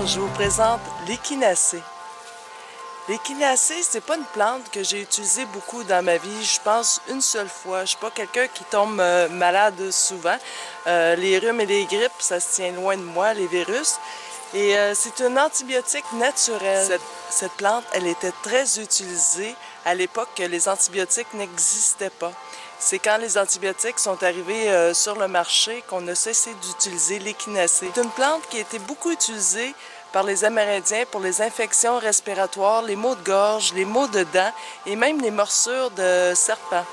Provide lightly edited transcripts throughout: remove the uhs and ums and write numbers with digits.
Bonjour, je vous présente l'échinacée. L'échinacée, c'est pas une plante que j'ai utilisée beaucoup dans ma vie. Je pense une seule fois. Je suis pas quelqu'un qui tombe malade souvent. Les rhumes et les grippes, ça se tient loin de moi, les virus. Et c'est un antibiotique naturel. Cette plante, elle était très utilisée à l'époque que les antibiotiques n'existaient pas. C'est quand les antibiotiques sont arrivés sur le marché qu'on a cessé d'utiliser l'échinacée. C'est une plante qui a été beaucoup utilisée par les Amérindiens pour les infections respiratoires, les maux de gorge, les maux de dents et même les morsures de serpents.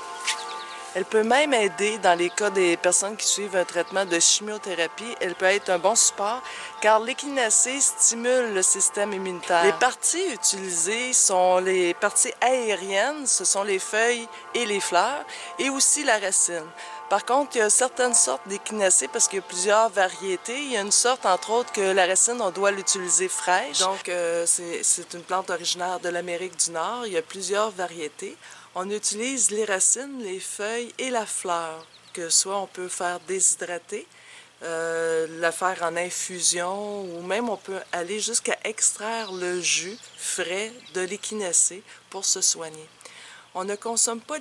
Elle peut même aider dans les cas des personnes qui suivent un traitement de chimiothérapie. Elle peut être un bon support car l'échinacée stimule le système immunitaire. Les parties utilisées sont les parties aériennes, ce sont les feuilles et les fleurs, et aussi la racine. Par contre, il y a certaines sortes d'échinacées parce qu'il y a plusieurs variétés. Il y a une sorte, entre autres, que la racine, on doit l'utiliser fraîche. Donc, c'est une plante originaire de l'Amérique du Nord. Il y a plusieurs variétés. On utilise les racines, les feuilles et la fleur, que soit on peut faire déshydrater, la faire en infusion, ou même on peut aller jusqu'à extraire le jus frais de l'échinacée pour se soigner. On ne consomme pas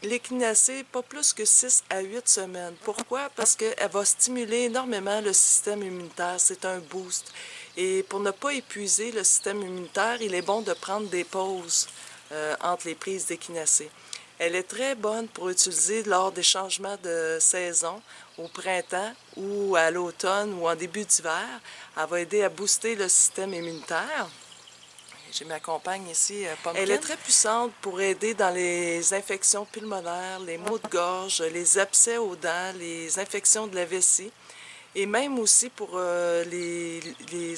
l'échinacée pas plus que 6 à 8 semaines. Pourquoi? Parce qu'elle va stimuler énormément le système immunitaire. C'est un boost. Et pour ne pas épuiser le système immunitaire, il est bon de prendre des pauses entre les prises d'échinacée. Elle est très bonne pour utiliser lors des changements de saison, au printemps ou à l'automne ou en début d'hiver. Elle va aider à booster le système immunitaire. J'ai ma compagne ici, Pumpkin. Elle est très puissante pour aider dans les infections pulmonaires, les maux de gorge, les abcès aux dents, les infections de la vessie et même aussi pour les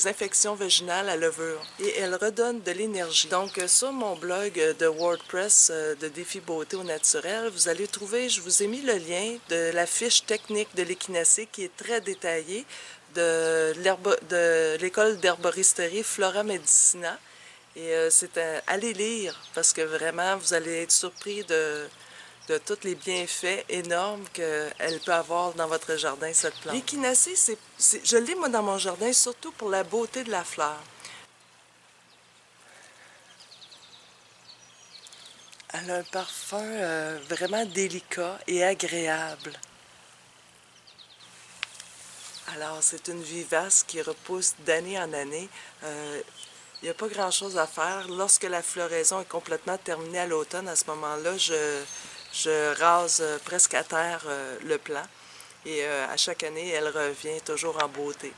infections vaginales à levure. Et elle redonne de l'énergie. Donc, sur mon blog de WordPress de Défi Beauté au naturel, vous allez trouver, je vous ai mis le lien de la fiche technique de l'échinacée qui est très détaillée de l'école d'herboristerie Flora Medicina. Et allez lire, parce que vraiment, vous allez être surpris de tous les bienfaits énormes qu'elle peut avoir dans votre jardin, cette plante. L'échinacée, je l'ai moi dans mon jardin, surtout pour la beauté de la fleur. Elle a un parfum vraiment délicat et agréable. Alors, c'est une vivace qui repousse d'année en année. Il n'y a pas grand-chose à faire. Lorsque la floraison est complètement terminée à l'automne, à ce moment-là, je rase presque à terre le plant. Et à chaque année, elle revient toujours en beauté.